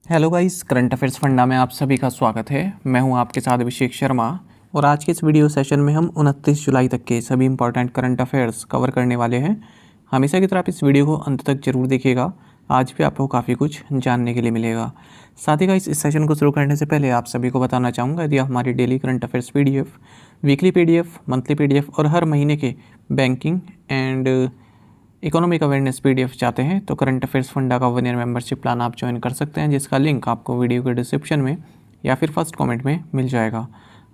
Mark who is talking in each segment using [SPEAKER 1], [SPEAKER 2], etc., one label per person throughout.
[SPEAKER 1] Hello guys, current affairs funda में आप सभी का स्वागत है। मैं हूं आपके साथ अभिषेक शर्मा और आज के इस वीडियो सेशन में हम 29 जुलाई तक के सभी इंपॉर्टेंट करंट अफेयर्स कवर करने वाले हैं। हमेशा की तरह आप इस वीडियो को अंत तक जरूर देखिएगा, आज भी आपको काफ़ी कुछ जानने के लिए मिलेगा। साथ ही गाइस, इस सेशन को शुरू करने से पहले आप सभी को बताना चाहूँगा, यदि आप हमारी daily current affairs PDF, weekly PDF, monthly PDF और हर महीने के banking and economic awareness PDF चाहते हैं तो करंट अफेयर्स फंडा का 1 ईयर मेंबरशिप प्लान आप ज्वाइन कर सकते हैं, जिसका लिंक आपको वीडियो के डिस्क्रिप्शन में या फिर फर्स्ट कमेंट में मिल जाएगा।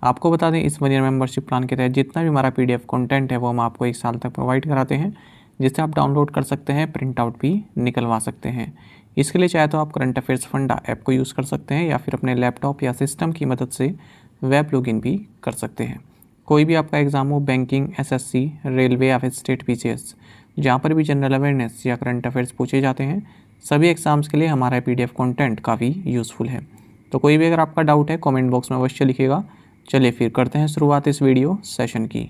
[SPEAKER 1] आपको बता दें, इस 1 ईयर मेंबरशिप प्लान के तहत जितना भी हमारा PDF कंटेंट है वो हम आपको 1 साल तक प्रोवाइड कराते हैं, जिससे आप डाउनलोड कर सकते हैं, प्रिंट आउट भी निकलवा सकते हैं। इसके लिए चाहे तो आप करंट अफेयर्स फंडा ऐप को यूज़ कर सकते हैं या फिर अपने लैपटॉप या सिस्टम की मदद से वेब लॉगिन भी कर सकते हैं। कोई भी आपका एग्ज़ाम हो, बैंकिंग, SSC, रेलवे या फिर स्टेट PCS, जहाँ पर भी जनरल अवेयरनेस या करंट अफेयर्स पूछे जाते हैं, सभी एग्ज़ाम्स के लिए हमारा PDF कंटेंट काफ़ी यूज़फुल है। तो कोई भी अगर आपका डाउट है कमेंट बॉक्स में अवश्य लिखिएगा। चलिए फिर करते हैं शुरुआत इस वीडियो सेशन की।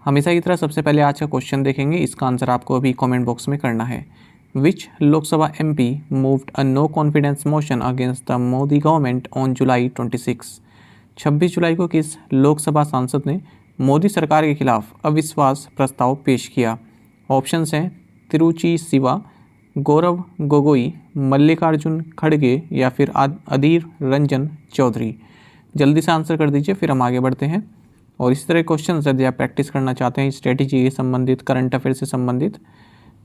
[SPEAKER 1] हमेशा की तरह सबसे पहले आज का क्वेश्चन देखेंगे, इसका आंसर आपको अभी कमेंट बॉक्स में करना है। Which Lok Sabha MP moved a no confidence motion against the Modi government on July 26? 26 जुलाई को किस लोकसभा सांसद ने मोदी सरकार के खिलाफ अविश्वास प्रस्ताव पेश किया? ऑप्शंस हैं तिरुचि सिवा, गौरव गोगोई, मल्लिकार्जुन खड़गे या फिर अधीर रंजन चौधरी। जल्दी से आंसर कर दीजिए, फिर हम आगे बढ़ते हैं। और इस तरह क्वेश्चन यदि आप प्रैक्टिस करना चाहते हैं स्ट्रेटेजी से संबंधित, करंट अफेयर से संबंधित,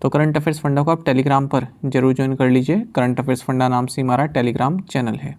[SPEAKER 1] तो करंट अफेयर्स फंडा को आप टेलीग्राम पर जरूर ज्वाइन कर लीजिए। करंट अफेयर्स फंडा नाम से हमारा टेलीग्राम चैनल है।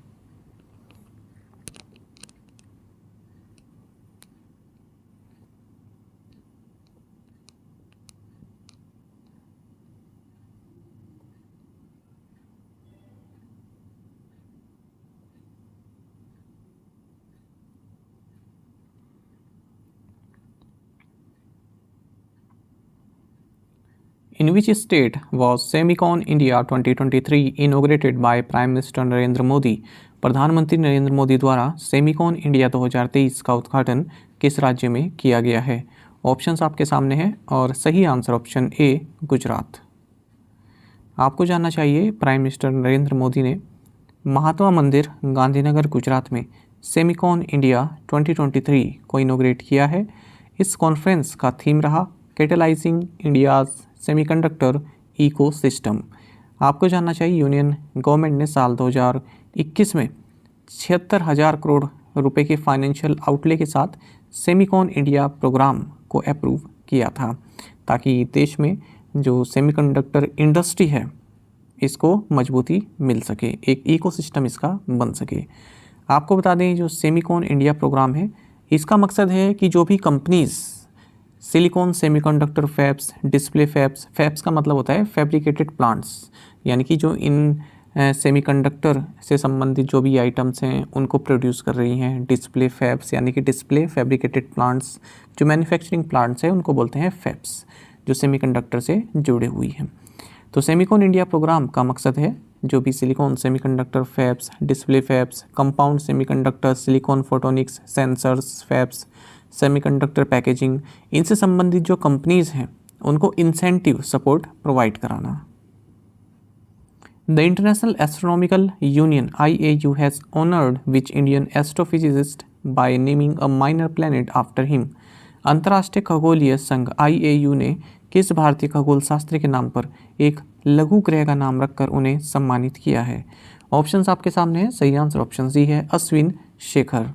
[SPEAKER 1] In which state was Semicon India 2023 inaugurated by Prime Minister Narendra Modi? प्रधानमंत्री नरेंद्र मोदी द्वारा सेमिकॉन इंडिया 2023 का उद्घाटन किस राज्य में किया गया है? ऑप्शंस आपके सामने हैं और सही आंसर ऑप्शन A गुजरात। आपको जानना चाहिए, प्राइम मिनिस्टर नरेंद्र मोदी ने महात्मा मंदिर गांधीनगर गुजरात में सेमिकॉन इंडिया 2023 को इनोग्रेट किया है। इस कॉन्फ्रेंस का थीम रहा कैटलाइजिंग इंडियाज सेमीकंडक्टर इकोसिस्टम। आपको जानना चाहिए, यूनियन गवर्नमेंट ने साल 2021 में 76,000 करोड़ रुपए के फाइनेंशियल आउटले के साथ सेमिकॉन इंडिया प्रोग्राम को अप्रूव किया था, ताकि देश में जो सेमीकंडक्टर इंडस्ट्री है इसको मजबूती मिल सके, एक इकोसिस्टम इसका बन सके। आपको बता दें, जो सेमिकॉन इंडिया प्रोग्राम है इसका मकसद है कि जो भी companies silicon semiconductor fabs, display fabs, fabs का मतलब होता है फैब्रिकेटेड प्लांट्स, यानी कि जो इन सेमीकंडक्टर से संबंधित जो भी आइटम्स हैं उनको प्रोड्यूस कर रही हैं। डिस्प्ले फैब्स यानी कि डिस्प्ले फैब्रिकेटेड प्लांट्स, जो मैन्युफैक्चरिंग प्लांट्स हैं उनको बोलते हैं फैब्स, जो सेमीकंडक्टर से जुड़े हुई हैं। तो सेमिकॉन इंडिया प्रोग्राम का मकसद है जो भी silicon semiconductor fabs, display fabs, compound semiconductor, silicon photonics, sensors fabs, semiconductor packaging, इनसे संबंधित जो कंपनीज हैं उनको इंसेंटिव सपोर्ट प्रोवाइड कराना। The International Astronomical Union IAU has honoured which Indian astrophysicist by naming a minor planet after him? अंतर्राष्ट्रीय खगोलीय संघ IAU ने किस भारतीय खगोल शास्त्री के नाम पर एक लघु ग्रह का नाम रखकर उन्हें सम्मानित किया है? ऑप्शंस आपके सामने है, सही आंसर ऑप्शन सी है, अश्विन शेखर।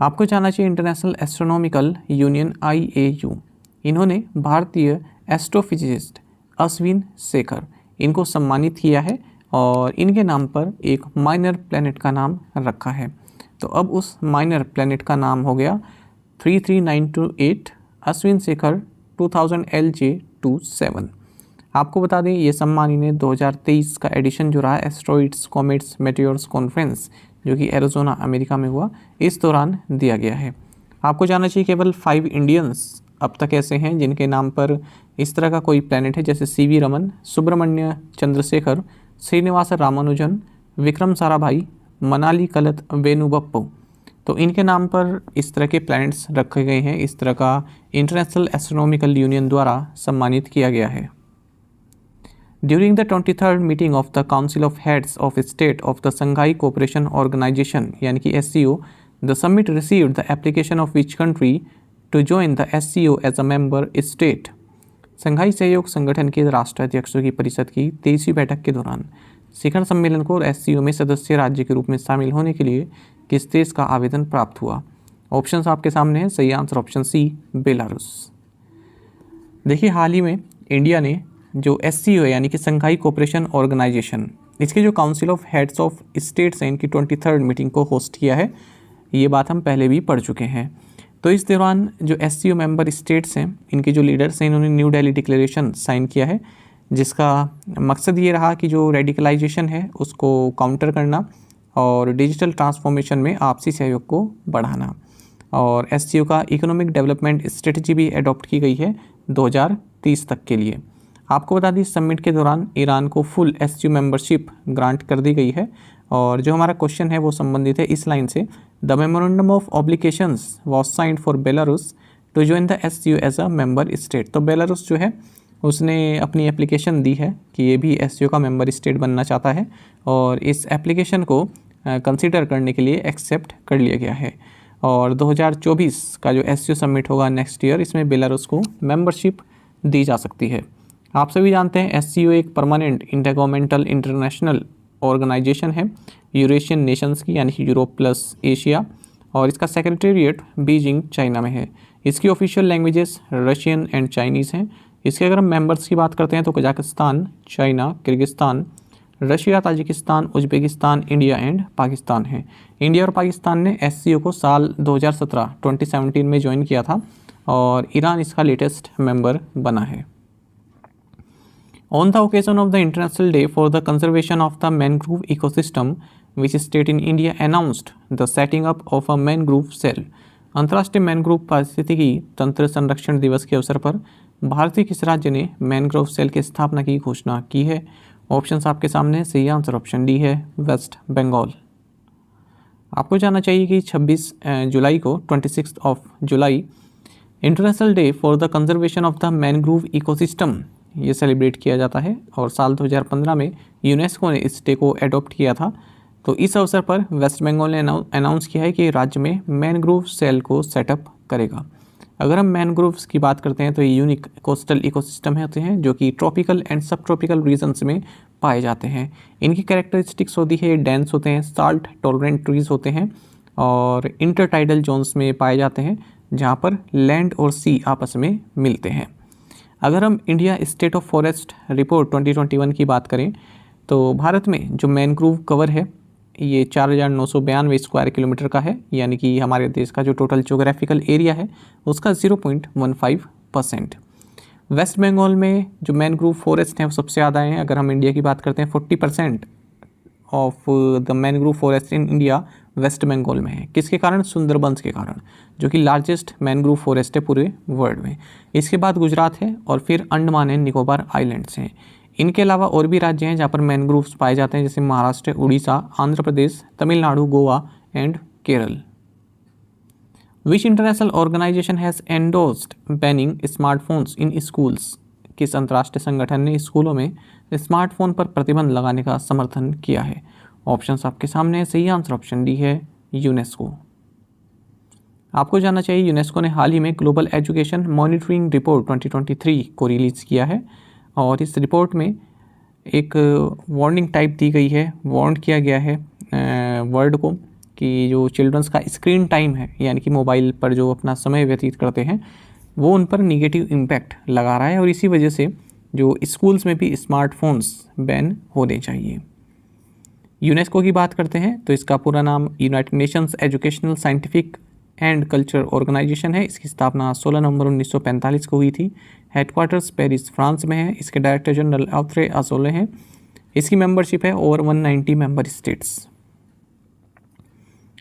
[SPEAKER 1] आपको जानना चाहिए, इंटरनेशनल एस्ट्रोनॉमिकल यूनियन IAU, इन्होंने भारतीय एस्ट्रोफिजिसिस्ट अश्विन शेखर इनको सम्मानित किया है और इनके नाम पर एक माइनर प्लैनेट का नाम रखा है। तो अब उस माइनर प्लैनेट का नाम हो गया 33928 अश्विन शेखर 2000 LJ27। आपको बता दें, ये सम्मान इन्हें 2023 का एडिशन जो रहा एस्ट्रॉइड्स कॉमेट्स मेटियोर्स कॉन्फ्रेंस, जो कि एरिज़ोना अमेरिका में हुआ, इस दौरान दिया गया है। आपको जानना चाहिए, केवल 5 इंडियंस अब तक ऐसे हैं जिनके नाम पर इस तरह का कोई प्लैनेट है, जैसे CV रमन, सुब्रमण्य चंद्रशेखर, श्रीनिवास रामानुजन, विक्रम साराभाई, मनाली कलत वेणुबप्पू। तो इनके नाम पर इस तरह के प्लैनेट्स रखे गए हैं, इस तरह का इंटरनेशनल एस्ट्रोनॉमिकल यूनियन द्वारा सम्मानित किया गया है। During the 23rd meeting of the council of heads of state of the Shanghai cooperation organisation यानी कि SCO, the summit received the application of which country to join the SCO as a member state. Shanghai सहयोग संगठन के राष्ट्राध्यक्षों की परिषद की 23वीं बैठक के दौरान शिखर सम्मेलन को SCO में सदस्य राज्य के रूप में शामिल होने के लिए किस देश का आवेदन प्राप्त हुआ? ऑप्शंस आपके सामने हैं। सही आंसर ऑप्शन सी, बेलारूस। देखिए, हाल ही में इंडिया ने जो SCO यानी कि संघाई कोऑपरेशन ऑर्गेनाइजेशन, इसके जो council of heads of states हैं, इनकी 23rd मीटिंग को होस्ट किया है। ये बात हम पहले भी पढ़ चुके हैं। तो इस दौरान जो SCO मेंबर स्टेट्स हैं, इनके जो लीडर्स हैं, इन्होंने न्यू दिल्ली डिक्लेरेशन साइन किया है, जिसका मकसद ये रहा कि जो रेडिकलाइजेशन है उसको काउंटर करना और डिजिटल ट्रांसफॉर्मेशन में आपसी सहयोग को बढ़ाना। और SCO का इकोनॉमिक डेवलपमेंट स्ट्रेटजी भी अडॉप्ट की गई है 2030 तक के लिए। आपको बता दी, समिट के दौरान ईरान को फुल SCO मेंबरशिप ग्रांट कर दी गई है। और जो हमारा क्वेश्चन है वो संबंधित है इस लाइन से, the memorandum of obligations was signed for Belarus to join the SCO as a member state. तो बेलारूस जो है उसने अपनी एप्लीकेशन दी है कि ये भी SCO का मेंबर स्टेट बनना चाहता है, और इस एप्लीकेशन को कंसीडर करने के लिए एक्सेप्ट कर लिया गया है। और 2024 का जो SCO समिट होगा नेक्स्ट ईयर, इसमें बेलारूस को मेंबरशिप दी जा सकती है। आप सभी जानते हैं SCO एक परमानेंट इंटरगवर्नमेंटल इंटरनेशनल ऑर्गेनाइजेशन है यूरेशियन नेशंस की, यानी कि यूरोप प्लस एशिया, और इसका सेक्रेटेरिएट बीजिंग चाइना में है। इसकी official languages Russian and Chinese हैं। इसके अगर हम मेंबर्स की बात करते हैं तो Kazakhstan, China, Kyrgyzstan, Russia, Tajikistan, Uzbekistan, India and Pakistan है। इंडिया और पाकिस्तान ने SCO को साल 2017 में ज्वाइन किया था, और ईरान इसका लेटेस्ट मेंबर बना है। On the occasion of the international day for the conservation of the mangrove ecosystem which state in India announced the setting up of a mangrove cell. अंतर्राष्ट्रीय मैनग्रोव पारिस्थितिकी तंत्र संरक्षण दिवस के अवसर पर भारतीय किस राज्य ने मैनग्रोव सेल की स्थापना की घोषणा की है? ऑप्शंस आपके सामने। सही आंसर ऑप्शन डी है, वेस्ट बंगाल। आपको जानना चाहिए कि 26 जुलाई को 26 जुलाई international day for the conservation of the mangrove ecosystem ये सेलिब्रेट किया जाता है, और साल 2015 में यूनेस्को ने इस डे को एडॉप्ट किया था। तो इस अवसर पर वेस्ट बंगाल ने अनाउंस किया है कि राज्य में मैनग्रोव सेल को सेटअप करेगा। अगर हम मैनग्रोव्स की बात करते हैं तो ये यूनिक कोस्टल इकोसिस्टम होते हैं जो कि ट्रॉपिकल एंड सब ट्रॉपिकल रीजन्स में पाए जाते हैं। इनकी कैरेक्टरिस्टिक्स होती है, डेंस होते हैं, साल्ट टॉलरेंट ट्रीज होते हैं, और इंटरटाइडल जोन्स में पाए जाते हैं जहाँ पर लैंड और सी आपस में मिलते हैं। अगर हम India state of forest report 2021 की बात करें तो भारत में जो मैनग्रोव कवर है ये 4,992 स्क्वायर किलोमीटर का है, यानी कि हमारे देश का जो टोटल ज्योग्राफिकल एरिया है उसका 0.15%। वेस्ट बंगाल में जो मैनग्रोव फॉरेस्ट हैं वो सबसे ज़्यादा हैं। अगर हम इंडिया की बात करते हैं 40% of the mangrove forest in India West Bengal में है। किसके कारण? सुंदरबंस के कारण, जो कि लार्जेस्ट मैनग्रोव फॉरेस्ट है पूरे वर्ल्ड में। इसके बाद गुजरात है, और फिर अंडमान एंड निकोबार आइलैंड्स हैं। इनके अलावा और भी राज्य हैं जहाँ पर मैनग्रोव्स पाए जाते हैं, जैसे Maharashtra, Orissa, Andhra Pradesh, Tamil Nadu, Goa and Kerala. Which international organisation has endorsed banning smartphones in schools? किस अंतर्राष्ट्रीय संगठन ने स्कूलों में स्मार्टफोन पर प्रतिबंध लगाने का समर्थन किया है? ऑप्शंस आपके सामने है। सही आंसर ऑप्शन डी है, यूनेस्को। आपको जानना चाहिए यूनेस्को ने हाल ही में ग्लोबल एजुकेशन मॉनिटरिंग रिपोर्ट 2023 को रिलीज़ किया है, और इस रिपोर्ट में एक वार्निंग टाइप दी गई है, वार्न किया गया है वर्ल्ड को कि जो चिल्ड्रंस का स्क्रीन टाइम है, यानी कि मोबाइल पर जो अपना समय व्यतीत करते हैं, वो उन पर निगेटिव इम्पैक्ट लगा रहा है, और इसी वजह से जो स्कूल्स में भी स्मार्टफोन्स बैन होने चाहिए। यूनेस्को की बात करते हैं तो इसका पूरा नाम United Nations Educational Scientific and Culture Organisation है। इसकी स्थापना 16 नवंबर 1945 को हुई थी। हेडक्वार्टर्स पेरिस, फ्रांस में है। इसके डायरेक्टर जनरल ऑथरे अजोले हैं। इसकी मेंबरशिप है over 190 member states.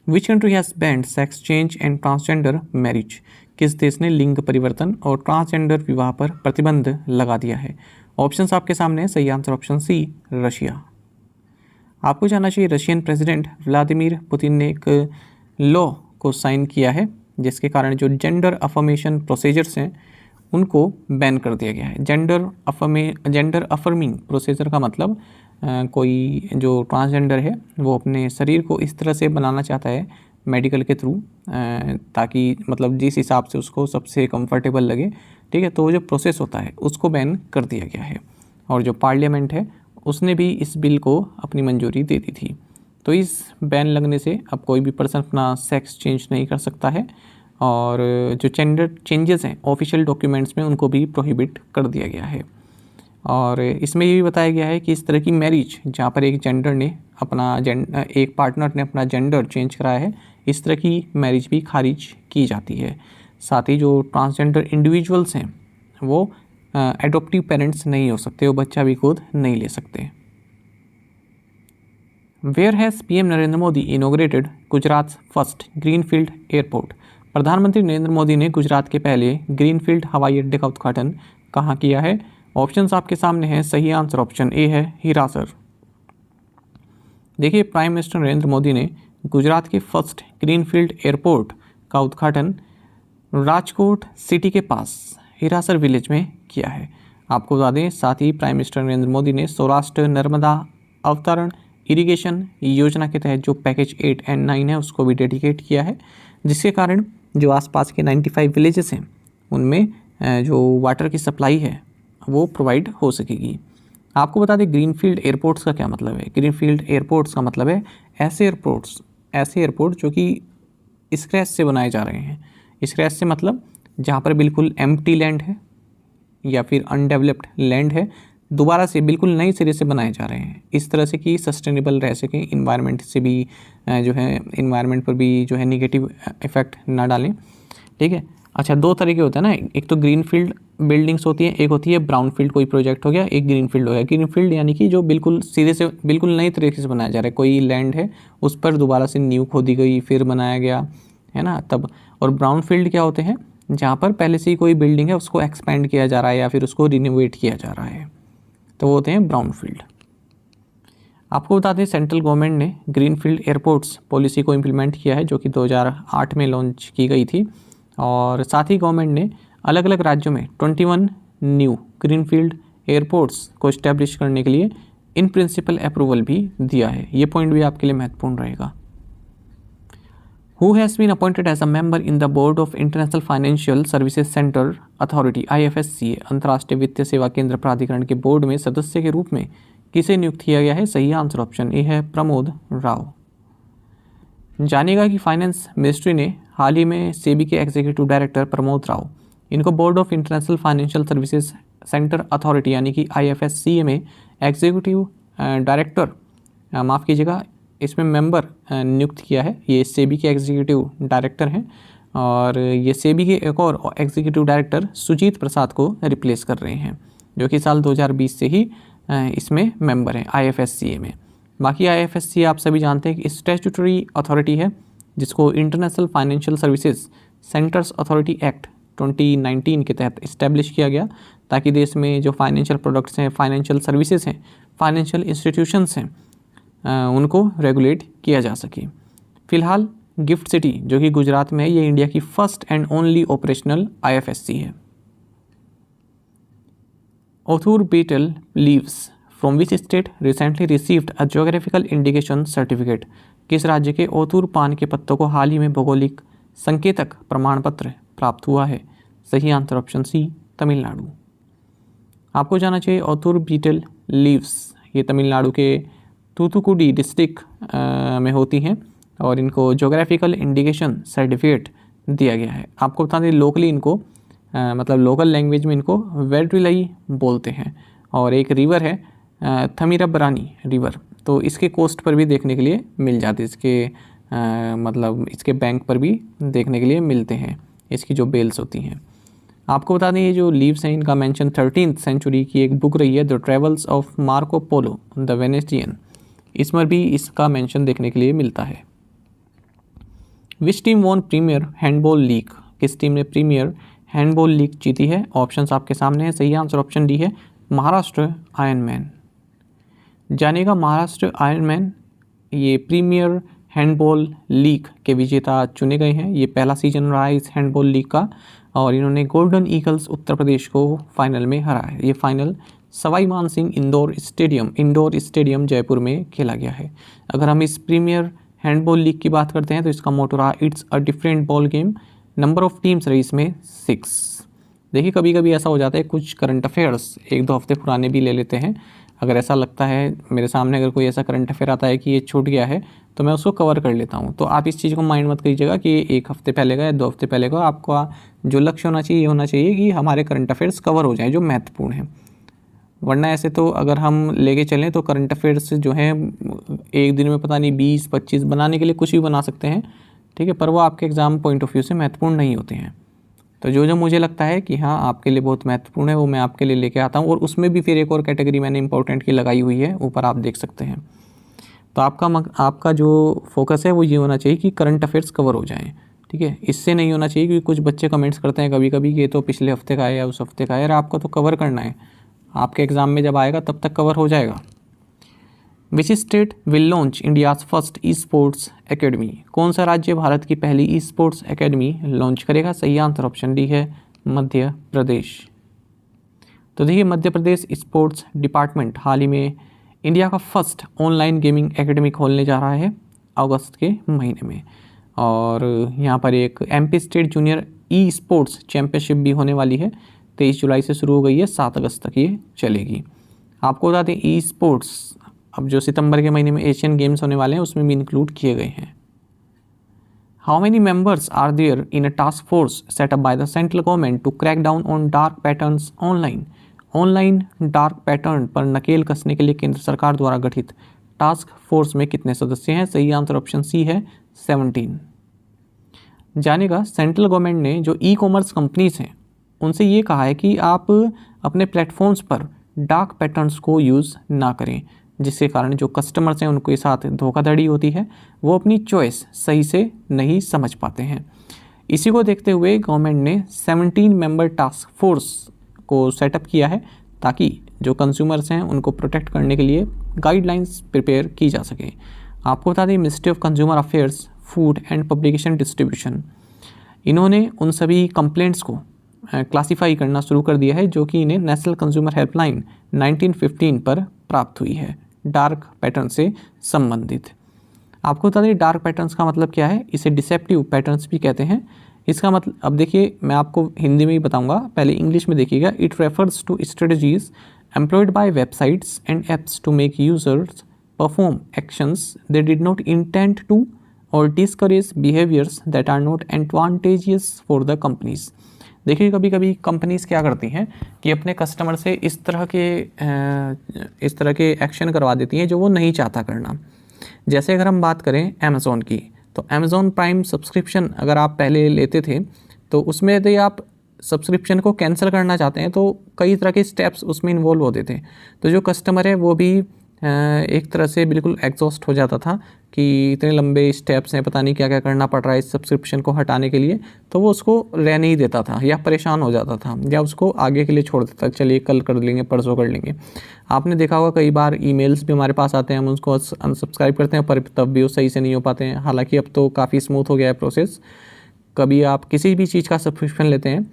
[SPEAKER 1] Which country has band sex change and transgender marriage? किस देश ने लिंग परिवर्तन और ट्रांसजेंडर विवाह पर प्रतिबंध लगा दिया है? ऑप्शंस आपके सामने है। सही आंसर ऑप्शन सी, रशिया। आपको जानना चाहिए रशियन प्रेसिडेंट व्लादिमीर पुतिन ने एक लॉ को साइन किया है, जिसके कारण जो जेंडर अफर्मेशन प्रोसीजर्स हैं उनको बैन कर दिया गया है। जेंडर अफर्मिंग प्रोसीजर का मतलब कोई जो ट्रांसजेंडर है वो अपने शरीर को इस तरह से बनाना चाहता है मेडिकल के थ्रू, ताकि मतलब जिस हिसाब से उसको सबसे कंफर्टेबल लगे, ठीक है, तो वो जो प्रोसेस होता है उसको बैन कर दिया गया है। और जो पार्लियामेंट है उसने भी इस बिल को अपनी मंजूरी दे दी थी। तो इस बैन लगने से अब कोई भी पर्सन अपना सेक्स चेंज नहीं कर सकता है, और जो जेंडर चेंजेस हैं ऑफिशियल डॉक्यूमेंट्स में उनको भी प्रोहिबिट कर दिया गया है। और इसमें ये भी बताया गया है कि इस तरह की मैरिज जहाँ पर एक पार्टनर ने अपना जेंडर चेंज कराया है, इस तरह की मैरिज भी खारिज की जाती है। साथ ही जो ट्रांसजेंडर इंडिविजुअल्स हैं वो एडॉप्टिव पेरेंट्स नहीं हो सकते, वो बच्चा भी खुद नहीं ले सकते। Where has PM Narendra Modi inaugurated Gujarat first greenfield airport? प्रधानमंत्री नरेंद्र मोदी ने गुजरात के पहले ग्रीनफील्ड हवाई अड्डे का उद्घाटन कहाँ किया है? ऑप्शंस आपके सामने हैं। सही आंसर ऑप्शन ए है, हिरासर। देखिए, प्राइम मिनिस्टर नरेंद्र मोदी ने गुजरात के फर्स्ट ग्रीनफील्ड एयरपोर्ट का उद्घाटन राजकोट सिटी के पास हिरासर विलेज में किया है। आपको बता दें, साथ ही प्राइम मिनिस्टर नरेंद्र मोदी ने सौराष्ट्र नर्मदा अवतरण इरिगेशन योजना के तहत जो पैकेज 8 एंड 9 है उसको भी डेडिकेट किया है, जिसके कारण जो आसपास के 95 विलेजेस हैं उनमें जो वाटर की सप्लाई है वो प्रोवाइड हो सकेगी। आपको बता दें ग्रीनफील्ड एयरपोर्ट्स का क्या मतलब है। ग्रीनफील्ड एयरपोर्ट्स का मतलब है ऐसे एयरपोर्ट जो कि स्क्रैच से बनाए जा रहे हैं। स्क्रैच से मतलब जहाँ पर बिल्कुल एम्प्टी लैंड है या फिर अनडेवलप्ड लैंड है, दोबारा से बिल्कुल नए सिरे से बनाए जा रहे हैं, इस तरह से कि सस्टेनेबल रह सकें, इन्वायरमेंट से भी जो है इन्वायरमेंट पर भी जो है निगेटिव इफेक्ट ना डालें, ठीक है। अच्छा, दो तरीके होते हैं ना, एक तो ग्रीनफील्ड बिल्डिंग्स होती हैं, एक होती है ब्राउनफील्ड, कोई प्रोजेक्ट हो गया, एक ग्रीनफील्ड हो गया। ग्रीनफील्ड यानी कि जो बिल्कुल सीधे से बिल्कुल नए तरीके से बनाया जा रहा है, कोई लैंड है उस पर दोबारा से नींव खोदी गई फिर बनाया गया है ना, तब। और ब्राउनफील्ड क्या होते हैं, जहाँ पर पहले से ही कोई बिल्डिंग है उसको एक्सपेंड किया जा रहा है या फिर उसको रिनोवेट किया जा रहा है, तो वो होते हैं ब्राउनफील्ड। आपको बता दें सेंट्रल गवर्नमेंट ने ग्रीनफील्ड एयरपोर्ट्स पॉलिसी को इम्प्लीमेंट किया है, जो कि 2008 में लॉन्च की गई थी। और साथ ही गवर्नमेंट ने अलग अलग राज्यों में 21 न्यू ग्रीनफील्ड एयरपोर्ट्स को इस्टेब्लिश करने के लिए इन प्रिंसिपल अप्रूवल भी दिया है। ये पॉइंट भी आपके लिए महत्वपूर्ण रहेगा। Who has been appointed as a member in the board of International Financial Services Center Authority (IFSCA) अंतर्राष्ट्रीय वित्तीय सेवा केंद्र प्राधिकरण के बोर्ड में सदस्य के रूप में किसे नियुक्त किया गया है? सही आंसर ऑप्शन ए है, प्रमोद राव। जानिएगा कि फाइनेंस मिनिस्ट्री ने हाल ही में सेबी के एग्जीक्यूटिव डायरेक्टर प्रमोद राव, इनको board of international financial services centre authority यानी कि IFSCA में एग्जीक्यूटिव डायरेक्टर, माफ़ कीजिएगा, इसमें मेंबर नियुक्त किया है। ये सेबी के एग्जीक्यूटिव डायरेक्टर हैं और ये सेबी के एक और एग्जीक्यूटिव डायरेक्टर सुजीत प्रसाद को रिप्लेस कर रहे हैं, जो कि साल 2020 से ही इसमें मेंबर हैं IFSCA में। बाकी IFSCA आप सभी जानते हैं कि स्टैट्यूटरी अथॉरिटी है, जिसको international financial services centres authority act 2019 के तहत इस्टेब्लिश किया गया, ताकि देश में जो फाइनेंशियल प्रोडक्ट्स हैं, फाइनेंशियल सर्विसेज हैं, फाइनेंशियल इंस्टीट्यूशंस हैं, उनको रेगुलेट किया जा सके। फिलहाल गिफ्ट सिटी जो कि गुजरात में है, ये इंडिया की first and only operational IFSC है। Authoor betel leaves from which state recently received a geographical indication certificate? किस राज्य के ओथुर पान के पत्तों को हाल ही में भौगोलिक संकेतक प्रमाण पत्र प्राप्त हुआ है? सही आंसर ऑप्शन सी, तमिलनाडु। आपको जाना चाहिए ओथुर बीटल लीव्स ये तमिलनाडु के तूतुकुडी डिस्ट्रिक्ट में होती हैं और इनको ज्योग्राफिकल इंडिकेशन सर्टिफिकेट दिया गया है। आपको बता दें लोकली इनको मतलब लोकल लैंग्वेज में इनको वेट्रिलाई बोलते हैं। और एक रिवर है थमीराबरानी रिवर, तो इसके कोस्ट पर भी देखने के लिए मिल जाती है, इसके मतलब इसके बैंक पर भी देखने के लिए मिलते हैं इसकी जो बेल्स होती हैं। आपको बता दें ये जो लीव्स हैं इनका मेंशन 13th सेंचुरी की एक बुक रही है, the travels of Marco Polo the Venetian, इसमें भी इसका मेंशन देखने के लिए मिलता है। Which team won premier handball league? किस टीम ने प्रीमियर हैंडबॉल लीग जीती है? ऑप्शंस आपके सामने है। सही आंसर ऑप्शन डी है, महाराष्ट्र आयरनमैन। जानिएगा महाराष्ट्र आयरनमैन ये प्रीमियर हैंडबॉल लीग के विजेता चुने गए हैं। ये पहला सीजन रहा है इस हैंडबॉल लीग का और इन्होंने गोल्डन ईगल्स उत्तर प्रदेश को फाइनल में हराया है। ये फाइनल सवाई मान सिंह इंडोर स्टेडियम जयपुर में खेला गया है। अगर हम इस प्रीमियर हैंडबॉल लीग की बात करते हैं तो इसका मोटो रहा it's a different ball game. Number of teams रही इसमें 6। देखिए कभी कभी ऐसा हो जाता है, कुछ करंट अफेयर्स 1-2 हफ्ते पुराने भी ले लेते हैं। अगर ऐसा लगता है मेरे सामने, अगर कोई ऐसा करंट अफेयर आता है कि ये छूट गया है तो मैं उसको कवर कर लेता हूँ। तो आप इस चीज़ को माइंड मत कीजिएगा कि 1 हफ्ते पहले का या 2 हफ्ते पहले का। आपका जो लक्ष्य होना चाहिए, ये होना चाहिए कि हमारे करंट अफेयर्स कवर हो जाएँ जो महत्वपूर्ण हैं। वरना ऐसे तो अगर हम लेके चलें तो करंट अफेयर्स जो हैं एक दिन में पता नहीं 20-25 बनाने के लिए कुछ भी बना सकते हैं, ठीक है, पर वो आपके एग्ज़ाम पॉइंट ऑफ व्यू से महत्वपूर्ण नहीं होते हैं। तो जो मुझे लगता है कि हाँ आपके लिए बहुत महत्वपूर्ण है वो मैं आपके लिए लेके आता हूँ। और उसमें भी फिर एक और कैटेगरी मैंने इंपॉर्टेंट की लगाई हुई है, ऊपर आप देख सकते हैं। तो आपका जो फोकस है वो ये होना चाहिए कि करंट अफेयर्स कवर हो जाएँ, ठीक है। इससे नहीं होना चाहिए, क्योंकि कुछ बच्चे कमेंट्स करते हैं कभी कभी कि ये तो पिछले हफ्ते का है या उस हफ्ते का है। यार आपको तो कवर करना है, आपके एग्ज़ाम में जब आएगा तब तक कवर हो जाएगा। Which state will launch India's first e sports academy? कौन सा राज्य भारत की पहली ई स्पोर्ट्स एकेडमी लॉन्च करेगा? सही आंसर ऑप्शन डी है, मध्य प्रदेश। तो देखिए मध्य प्रदेश स्पोर्ट्स डिपार्टमेंट हाल ही में इंडिया का फर्स्ट ऑनलाइन गेमिंग एकेडमी खोलने जा रहा है अगस्त के महीने में। और यहाँ पर एक MP state junior e sports championship भी होने वाली है। 23 जुलाई से शुरू हो गई है, 7 अगस्त तक ये चलेगी। आपको बता दें ई स्पोर्ट्स अब जो सितंबर के महीने में एशियन गेम्स होने वाले हैं उसमें भी इंक्लूड किए गए हैं। How many members are there in a task force set up by the central government to crack down on dark patterns online? Online dark pattern पर नकेल कसने के लिए केंद्र सरकार द्वारा गठित टास्क फोर्स में कितने सदस्य हैं? सही आंसर ऑप्शन सी है, 17। जानेगा सेंट्रल गवर्नमेंट ने जो ई कॉमर्स कंपनीज हैं उनसे ये कहा है कि आप अपने प्लेटफॉर्म्स पर डार्क पैटर्न्स को यूज़ ना करें, जिसके कारण जो कस्टमर्स हैं उनके साथ धोखाधड़ी होती है, वो अपनी चॉइस सही से नहीं समझ पाते हैं। इसी को देखते हुए गवर्नमेंट ने 17 मेंबर टास्क फोर्स को सेटअप किया है ताकि जो कंज्यूमर्स हैं उनको प्रोटेक्ट करने के लिए गाइडलाइंस प्रिपेयर की जा सके। आपको बता दें ministry of consumer affairs, food and publication distribution, इन्होंने उन सभी कंप्लेंट्स को क्लासीफाई करना शुरू कर दिया है जो कि इन्हें नेशनल कंज्यूमर हेल्पलाइन 1915 पर प्राप्त हुई है डार्क पैटर्न से संबंधित। आपको बता दें डार्क पैटर्न्स का मतलब क्या है, इसे डिसेप्टिव पैटर्न्स भी कहते हैं। इसका मतलब अब देखिए मैं आपको हिंदी में ही बताऊंगा, पहले इंग्लिश में देखिएगा। It refers to strategies employed by websites and apps to make users perform actions they did not intend to और discourage behaviours that are not advantageous for the companies. देखिए कभी कभी कंपनीज क्या करती हैं कि अपने कस्टमर से इस तरह के एक्शन करवा देती हैं जो वो नहीं चाहता करना। जैसे अगर हम बात करें अमेज़ॉन की, तो अमेज़ॉन प्राइम सब्सक्रिप्शन अगर आप पहले लेते थे तो उसमें यदि आप सब्सक्रिप्शन को कैंसिल करना चाहते हैं तो कई तरह के स्टेप्स उसमें इन्वॉल्व होते थे। तो जो कस्टमर है वो भी एक तरह से बिल्कुल एग्जॉस्ट हो जाता था कि इतने लंबे स्टेप्स हैं, पता नहीं क्या क्या करना पड़ रहा है इस सब्सक्रिप्शन को हटाने के लिए, तो वो उसको रहने ही देता था या परेशान हो जाता था या उसको आगे के लिए छोड़ देता, चलिए कल कर लेंगे, परसों कर लेंगे। आपने देखा होगा कई बार ईमेल्स भी हमारे पास आते हैं, हम उसको अनसब्सक्राइब करते हैं पर तब भी वो सही से नहीं हो पाते हैं। हालाँकि अब तो काफ़ी स्मूथ हो गया है प्रोसेस। कभी आप किसी भी चीज़ का सब्सक्रिप्शन लेते हैं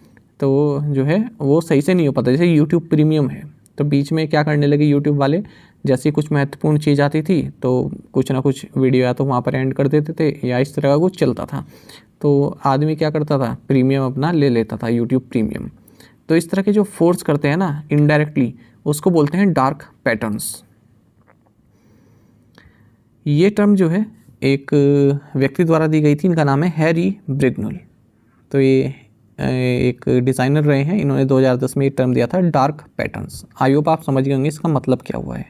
[SPEAKER 1] तो जो है वो सही से नहीं हो पाता। जैसे यूट्यूब प्रीमियम है, तो बीच में क्या करने लगे यूट्यूब वाले, जैसी कुछ महत्वपूर्ण चीज़ आती थी तो कुछ ना कुछ वीडियो या तो वहाँ पर एंड कर देते थे या इस तरह का कुछ चलता था, तो आदमी क्या करता था, प्रीमियम अपना ले लेता था, यूट्यूब प्रीमियम। तो इस तरह के जो फोर्स करते हैं ना इनडायरेक्टली, उसको बोलते हैं डार्क पैटर्न्स। ये टर्म जो है एक व्यक्ति द्वारा दी गई थी, इनका नाम है हैरी ब्रिगनल। तो ये एक डिज़ाइनर रहे हैं, इन्होंने 2010 में एक टर्म दिया था डार्क पैटर्न्स। आई होप आप समझ गए होंगे इसका मतलब क्या हुआ है।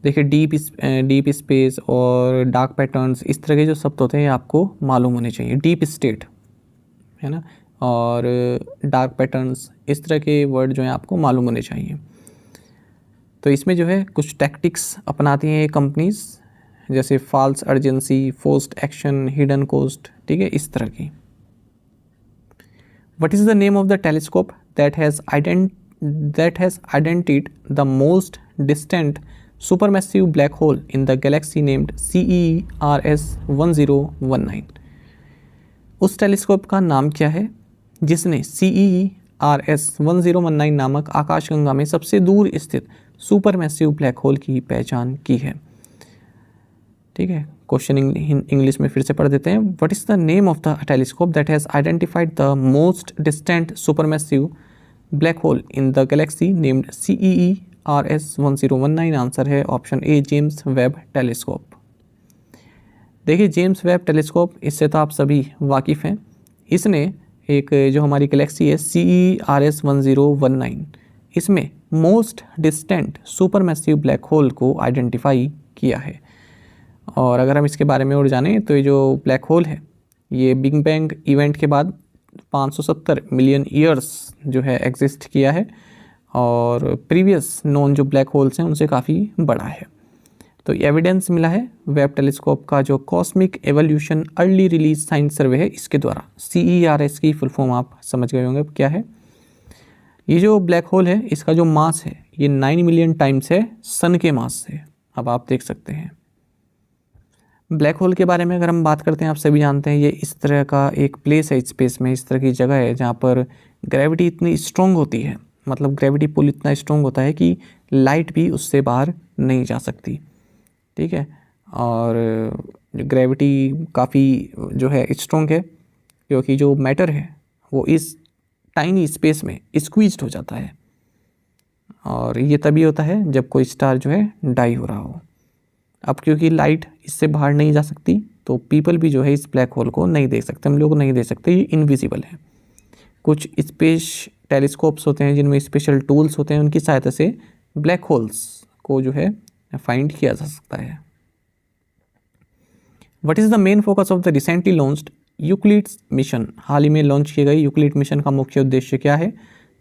[SPEAKER 1] देखिए डीप स्पेस और डार्क पैटर्न्स, इस तरह के जो शब्द होते हैं आपको मालूम होने चाहिए। डीप स्टेट है ना, और डार्क पैटर्न्स, इस तरह के वर्ड जो हैं आपको मालूम होने चाहिए। तो इसमें जो है कुछ टैक्टिक्स अपनाती हैं ये कंपनीज, जैसे false urgency, forced action, hidden cost, ठीक है, इस तरह की। What is the name of the telescope that has identified the most distant supermassive black hole in the galaxy named CERS 1019? उस टेलीस्कोप का नाम क्या है जिसने CERS-1019 नामक आकाशगंगा में सबसे दूर स्थित सुपरमैसिव ब्लैक होल की पहचान की है। ठीक है, क्वेश्चन इंग्लिश में फिर से पढ़ देते हैं। What is the name of the telescope that has identified the most distant supermassive black hole in the galaxy named CERS-1019? Answer है option A, James Webb telescope. देखिए, जेम्स वेब टेलीस्कोप, इससे तो आप सभी वाकिफ़ हैं। इसने एक जो हमारी गैलेक्सी है CERS-1019, इसमें most distant supermassive black whole को आइडेंटिफाई किया है। और अगर हम इसके बारे में और जानें तो ये जो ब्लैक होल है ये बिग बैंग इवेंट के बाद 570 मिलियन ईयर्स जो है एग्जिस्ट किया है, और प्रीवियस नॉन जो ब्लैक होल्स हैं उनसे काफ़ी बड़ा है। तो एविडेंस मिला है वेब टेलीस्कोप का जो cosmic evolution early release science survey है इसके द्वारा। CERS की फुल फॉर्म आप समझ गए होंगे क्या है। ये जो ब्लैक होल है इसका जो मास है ये 9 मिलियन टाइम्स है सन के मास से। अब आप देख सकते हैं ब्लैक होल के बारे में अगर हम बात करते हैं, आप सभी जानते हैं ये इस तरह का एक प्लेस है स्पेस में, इस तरह की जगह है जहाँ पर ग्रेविटी इतनी स्ट्रॉन्ग होती है, मतलब ग्रेविटी पुल इतना स्ट्रॉन्ग होता है कि लाइट भी उससे बाहर नहीं जा सकती। ठीक है, और ग्रेविटी काफ़ी जो है स्ट्रॉन्ग है क्योंकि जो मैटर है वो इस टाइनी स्पेस में स्क्वीज्ड हो जाता है, और ये तभी होता है जब कोई स्टार जो है डाई हो रहा हो। अब क्योंकि लाइट इससे बाहर नहीं जा सकती तो पीपल भी जो है इस ब्लैक होल को नहीं देख सकते, हम लोग नहीं देख सकते, ये इनविजिबल है। कुछ स्पेस टेलीस्कोप्स होते हैं जिनमें स्पेशल टूल्स होते हैं, उनकी सहायता से ब्लैक होल्स को जो है फाइंड किया जा सकता है। What is the main focus of the recently launched Euclid's mission? हाल ही में लॉन्च किए गए यूक्लिड मिशन का मुख्य उद्देश्य क्या है?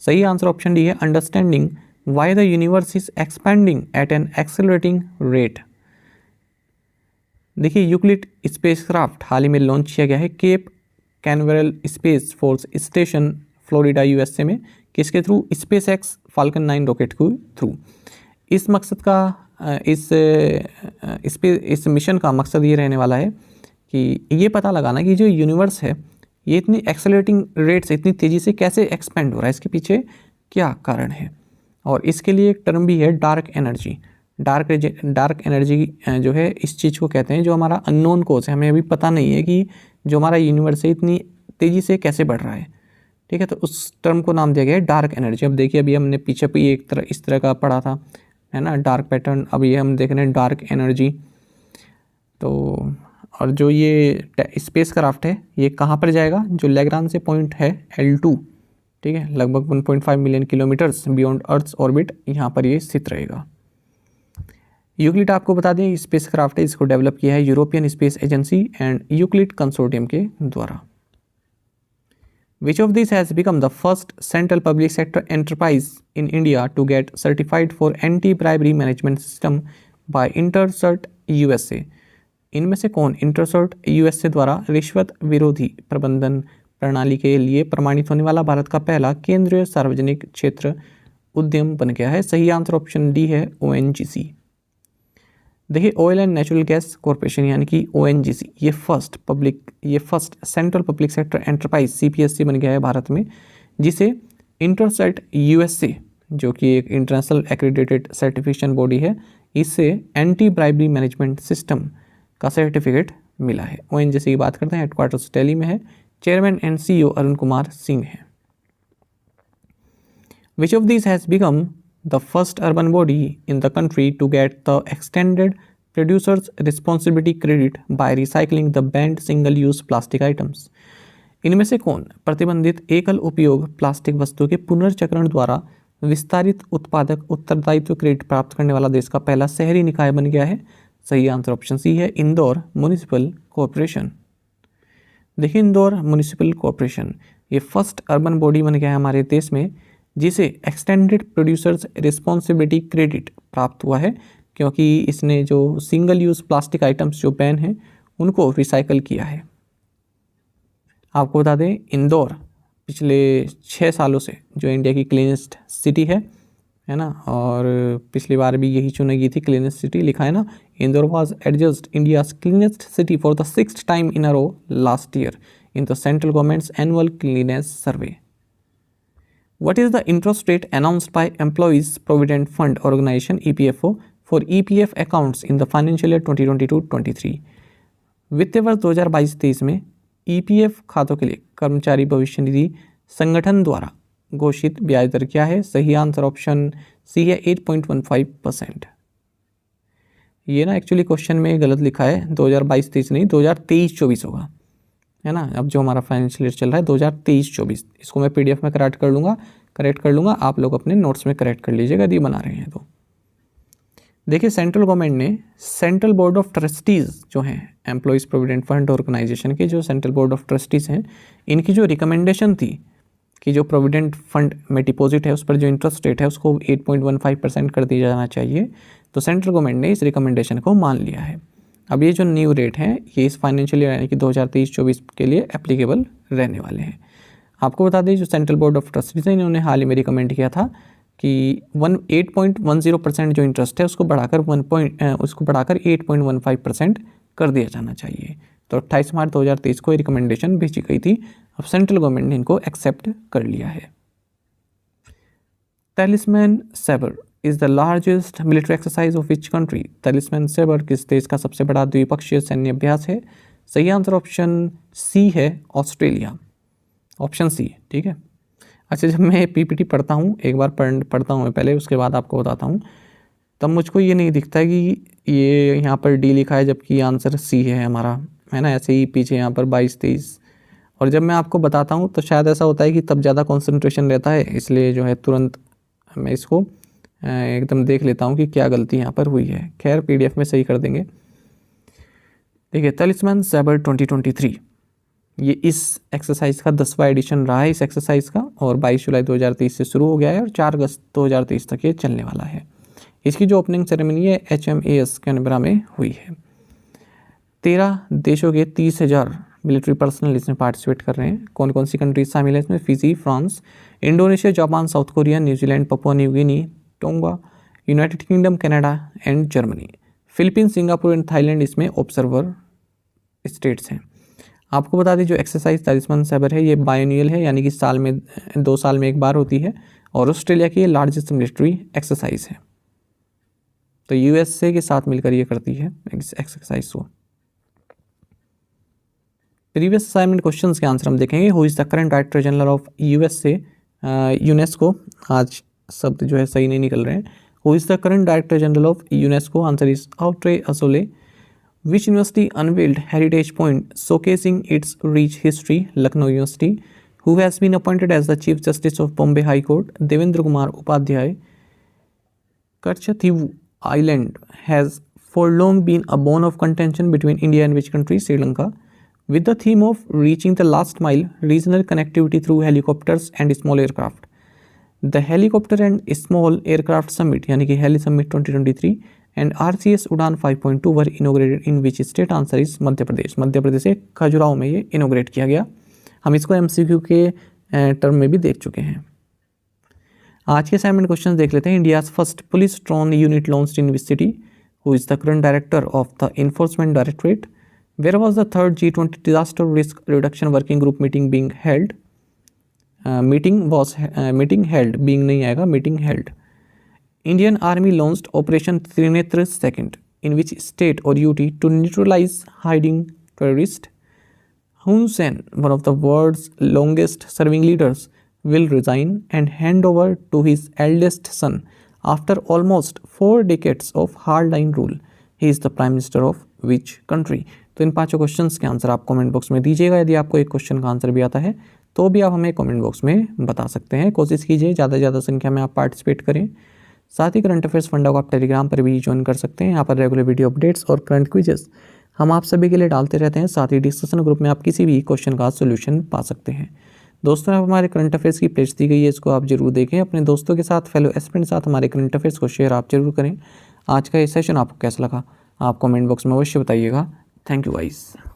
[SPEAKER 1] सही आंसर ऑप्शन डी है, understanding why the universe is expanding at an accelerating rate. देखिए, यूक्लिड स्पेसक्राफ्ट हाल ही में लॉन्च किया गया है Cape Canaveral Space Force Station Florida USA में। किसके through? SpaceX Falcon 9 rocket के थ्रू। इस मकसद का इस मिशन का मकसद ये रहने वाला है कि ये पता लगाना कि जो यूनिवर्स है ये इतनी एक्सेलरेटिंग रेट से इतनी तेज़ी से कैसे एक्सपेंड हो रहा है, इसके पीछे क्या कारण है। और इसके लिए एक टर्म भी है डार्क एनर्जी। डार्क एनर्जी जो है इस चीज़ को कहते हैं जो हमारा अननोन कोज है, हमें अभी पता नहीं है कि जो हमारा यूनिवर्स है इतनी तेज़ी से कैसे बढ़ रहा है। ठीक है, तो उस टर्म को नाम दिया गया है डार्क एनर्जी। अब देखिए, अभी हमने पीछे भी एक तरह इस तरह का पढ़ा था, है ना, डार्क पैटर्न। अब ये हम देख रहे हैं डार्क एनर्जी। तो और जो ये स्पेस क्राफ्ट है ये कहाँ पर जाएगा? जो लैग्रांज से पॉइंट है L2, ठीक है, लगभग 1.5 million kilometres beyond Earth's orbit, यहाँ पर ये स्थित रहेगा। यूक्लिड आपको बता दें स्पेस क्राफ्ट है, इसको डेवलप किया है European space agency and Euclid consortium के द्वारा। Which of these has become the first central public sector enterprise in India to get certified for anti-bribery management system by INTERCERT USA? इनमें से कौन INTERCERT USA द्वारा रिश्वत विरोधी प्रबंधन प्रणाली के लिए प्रमाणित होने वाला भारत का पहला केंद्रीय सार्वजनिक क्षेत्र उद्यम बन गया है? सही आंसर ऑप्शन डी है, ONGC। देखिए, oil and natural gas corporation यानी कि ONGC ये first central public sector enterprise CPSC बन गया है भारत में, जिसे इंटरसेट USA जो कि एक इंटरनेशनल एक्रेडिटेड सर्टिफिकेशन बॉडी है, इससे एंटी ब्राइबरी मैनेजमेंट सिस्टम का सर्टिफिकेट मिला है। ONGC की बात करते हैं, हेडक्वार्टर्स दिल्ली में है, chairman and CEO Arun Kumar Singh हैं। Which of these has become the first urban body in the country to get the extended producer's responsibility credit by recycling the banned single-use plastic items? इनमें से कौन प्रतिबंधित एकल उपयोग प्लास्टिक वस्तु के पुनर्चक्रण द्वारा विस्तारित उत्पादक उत्तरदायित्व क्रेडिट प्राप्त करने वाला देश का पहला शहरी निकाय बन गया है? सही आंसर ऑप्शन सी है, इंदौर म्युनिसिपल कॉरपोरेशन। देखिए, इंदौर म्युनिसिपल कॉरपोरेशन ये फर्स्ट अर्बन बॉडी बन गया है हमारे देश में, जिसे एक्सटेंडेड प्रोड्यूसर्स रिस्पॉन्सिबिलिटी क्रेडिट प्राप्त हुआ है क्योंकि इसने जो सिंगल यूज़ प्लास्टिक आइटम्स जो बैन हैं उनको रिसाइकल किया है। आपको बता दें, इंदौर पिछले 6 सालों से जो इंडिया की क्लीनेस्ट सिटी है ना, और पिछली बार भी यही चुनी गई थी क्लीनेस्ट सिटी, लिखा है ना, Indore was adjudged India's cleanest city for the 6th time in a row last year. in the central government's annual cleanliness survey? What is the interest rate announced by Employees Provident Fund Organization EPFO for EPF accounts in the financial year 2022-23? वित्तीय वर्ष 2022-23 में EPF खातों के लिए कर्मचारी भविष्य निधि संगठन द्वारा घोषित ब्याज दर क्या है? सही आंसर ऑप्शन सी है 8.15%। ये ना एक्चुअली क्वेश्चन में गलत लिखा है, 2022-23 नहीं 2023-24 होगा, है ना। अब जो हमारा फाइनेंशियल ईयर चल रहा है 2023-24, इसको मैं PDF में करेक्ट कर लूँगा, आप लोग अपने नोट्स में करेक्ट कर लीजिएगा यदि बना रहे हैं तो। देखिए सेंट्रल गवर्नमेंट ने सेंट्रल बोर्ड ऑफ ट्रस्टीज़ जो हैं एम्प्लॉयज़ प्रोविडेंट फंड ऑर्गेनाइजेशन के जो सेंट्रल बोर्ड ऑफ ट्रस्टीज़ हैं, इनकी जो रिकमेंडेशन थी कि जो प्रोविडेंट फंड में डिपॉजिट है उस पर जो इंटरेस्ट रेट है उसको 8.15% कर दिया जाना चाहिए, तो सेंट्रल गवर्नमेंट ने इस रिकमेंडेशन को मान लिया है। अब ये जो न्यू रेट हैं ये इस फाइनेंशियल ईयर यानी कि 2023-24 के लिए एप्लीकेबल रहने वाले हैं। आपको बता दें जो सेंट्रल बोर्ड ऑफ ट्रस्टीज़ है इन्होंने हाल ही में रिकमेंड किया था कि 8.10% जो इंटरेस्ट है उसको बढ़ाकर 8.15% कर दिया जाना चाहिए। तो 28 मार्च 2023 को रिकमेंडेशन भेजी गई थी, अब सेंट्रल गवर्नमेंट ने इनको एक्सेप्ट कर लिया है। टैलिस्मैन Saber is the largest military exercise of which country? टैलिस्मैन Saber किस देश का सबसे बड़ा द्विपक्षीय सैन्य अभ्यास है? सही आंसर ऑप्शन सी है ऑस्ट्रेलिया, ऑप्शन सी, ठीक है। अच्छा जब मैं PPT पढ़ता हूँ, एक बार पढ़ता हूँ मैं पहले, उसके बाद आपको बताता हूँ, तब मुझको ये नहीं दिखता है कि ये यहाँ पर D लिखा है जबकि आंसर C है हमारा, है ना। ऐसे ही पीछे यहाँ पर 22-23, और जब मैं आपको बताता हूँ तो शायद ऐसा होता है कि तब ज़्यादा कंसंट्रेशन रहता है, इसलिए जो है तुरंत मैं इसको एकदम देख लेता हूँ कि क्या गलती यहाँ पर हुई है। खैर PDF में सही कर देंगे। देखिए टैलिस्मैन सैबर 2023 ये इस एक्सरसाइज का 10वां एडिशन रहा है इस एक्सरसाइज का, और 22 जुलाई 2023 से शुरू हो गया है और 4 अगस्त 2023 तक ये चलने वाला है। इसकी जो ओपनिंग सेरेमनी है HMAS कैनबरा में हुई है। 13 देशों के 30,000 मिलिट्री पर्सनल इसमें पार्टिसिपेट कर रहे हैं। कौन कौन सी कंट्रीज शामिल है इसमें? Fiji, France, Indonesia, Japan, south Korea, New Zealand, Papua New Guinea, tonga, United kingdom, Canada and Germany. Philippines, Singapore and Thailand इसमें ऑब्जर्वर स्टेट्स हैं। आपको बता दें जो एक्सरसाइज टैलिस्मैन सैबर है ये बायनियल है, यानी कि 2 साल में एक बार होती है, और ऑस्ट्रेलिया की लार्जेस्ट मिलिट्री एक्सरसाइज है। तो USA के साथ मिलकर ये करती है इस एक्सरसाइज को। प्रीवियस असाइनमेंट क्वेश्चंस के आंसर हम देखेंगे। Who is the current director general of USA UNESCO, आज शब्द जो है सही नहीं निकल रहे हैं। Who is the current director general of UNESCO? Answer is Audrey अज़ोले। Which university unveiled Heritage Point showcasing its rich history? Lucknow University. Who has been appointed as the Chief Justice of Bombay High Court? Devendra Kumar Upadhyay. Kachativu Island has for long been a bone of contention between India and which country? Sri Lanka. With the theme of reaching the last mile, regional connectivity through helicopters and small aircraft, the Helicopter and Small Aircraft Summit यानी कि Heli Summit 2023 and RCS Udan 5.2 were inaugurated in which state? Answer is Madhya Pradesh. Madhya Pradesh से खजुराहो में ये इनोग्रेट किया गया। हम इसको MCQ के टर्म में भी देख चुके हैं। आज के असाइनमेंट क्वेश्चन देख लेते हैं। India's first police drone unit launched in which city? Who is the current director of the Enforcement Directorate? Where was the third G20 disaster risk reduction working group meeting being held? Meeting held, being नहीं आएगा, meeting held. Indian Army launched Operation Trinetra II in which state or UT to neutralize hiding terrorists? Hun Sen, one of the world's longest serving leaders, will resign and hand over to his eldest son after almost 4 decades of hardline rule. He is the Prime Minister of which country? तो इन 5 questions के answer आप comment box में दीजिएगा। यदि आपको एक question का answer भी आता है तो भी आप हमें कमेंट बॉक्स में बता सकते हैं। कोशिश कीजिए ज़्यादा से ज़्यादा संख्या में आप पार्टिसिपेट करें। साथ ही करंट अफेयर्स फंडा को आप टेलीग्राम पर भी ज्वाइन कर सकते हैं। यहाँ पर रेगुलर वीडियो अपडेट्स और करंट क्विजेस हम आप सभी के लिए डालते रहते हैं। साथ ही डिस्कशन ग्रुप में आप किसी भी क्वेश्चन का सोल्यूशन पा सकते हैं। दोस्तों, आप हमारे करंट अफेयर्स की पेज दी गई है, इसको आप जरूर देखें। अपने दोस्तों के साथ, फेलो एस्पिरेंट के साथ हमारे करंट अफेयर्स को शेयर आप जरूर करें। आज का ये सेशन आपको कैसा लगा आप कमेंट बॉक्स में अवश्य बताइएगा। Thank you guys.